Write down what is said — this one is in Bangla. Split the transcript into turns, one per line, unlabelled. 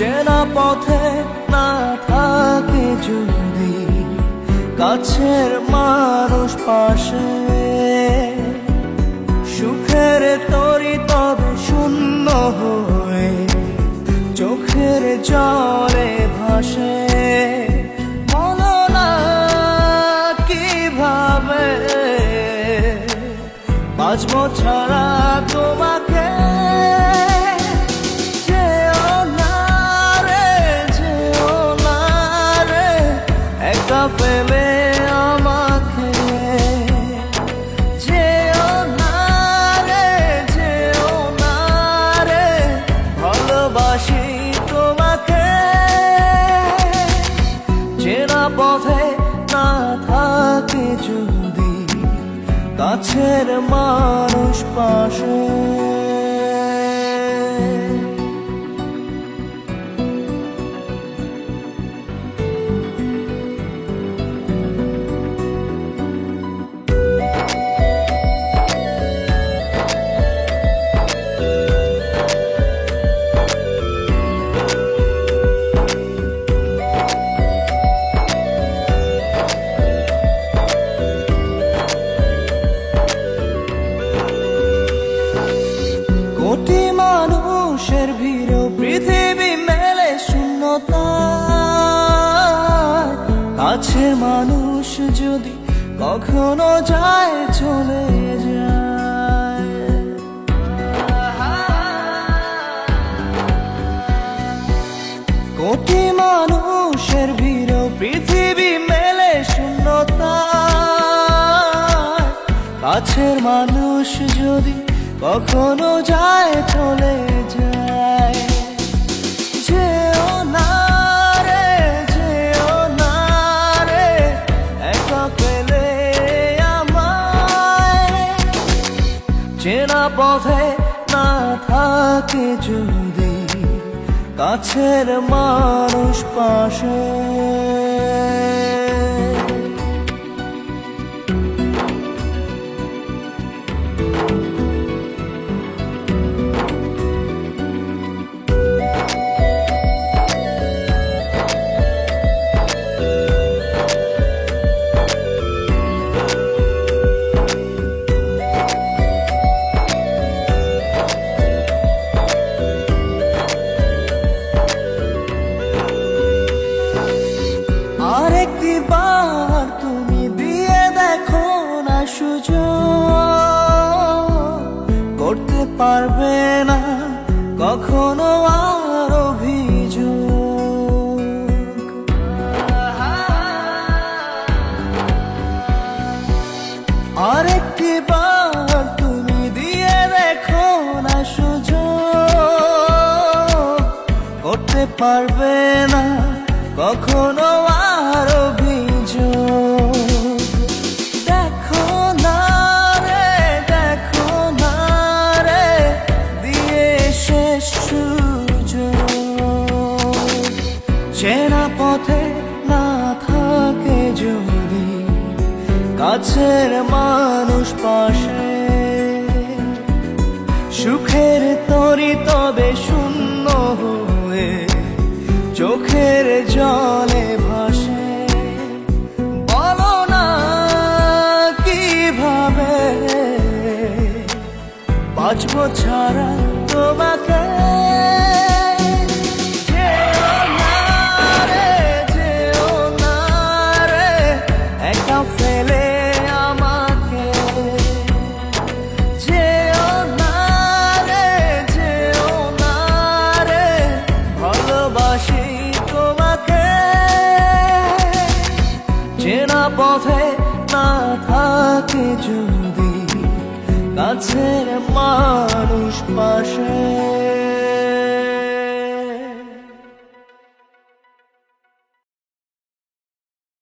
চেনা পথে না থাকে যদি কাছের মানুষ পাশে, সুখের তরি তবে শূন্য হয়ে চোখের জলে ভাসে। বলো না কিভাবে বাঁচবো ছাড়া তোমাকে। যেও না রে, যেও না রে, একা ফেলে আমাকে। যেও না রে, যেও না রে, ভালোবাসি তোমাকে। চেনা পথে না থাকে যদি কাছের মানুষ পাশে। কোটি মানুষের ভিড় পৃথিবী মেলে শূন্যতা, কাছের মানুষ যদি কখনো যায় চলে যায়। কোটি মানুষের ভিড় পৃথিবী মেলে শূন্যতা, কাছের মানুষ যদি কখনো যায় চলে যায়। যেও না রে, যেও না রে, একা ফেলে আমায়। চেনা পথে না থাকে যদি কাছের মানুষ পাশে। আরেকটি বার তুমি দিয়ে দেখো না সুযোগ, করতে পারবে না কখনো আর অভিযোগ। আরেকটি বার তুমি দিয়ে দেখো না সুযোগ, করতে পারবে না কখনো আর অভিযোগ। দেখো না রে, দেখো না রে, দিয়ে শেষ সুযোগ। চেনা পথে না থাকে যদি কাছের মানুষ পাশে, সুখের তরি তবে শূন্য হয়ে চোখের জলে ভাসে। বলো না কিভাবে বাঁচবো ছাড়া তোমাকে। যেও না রে, যেও না রে, একা ফেলে আমাকে। যেও না রে, যেও না রে, ভালোবাসি তোমাকে। চেনা পথে না থাকে যদি কাছের মানুষ পাশে।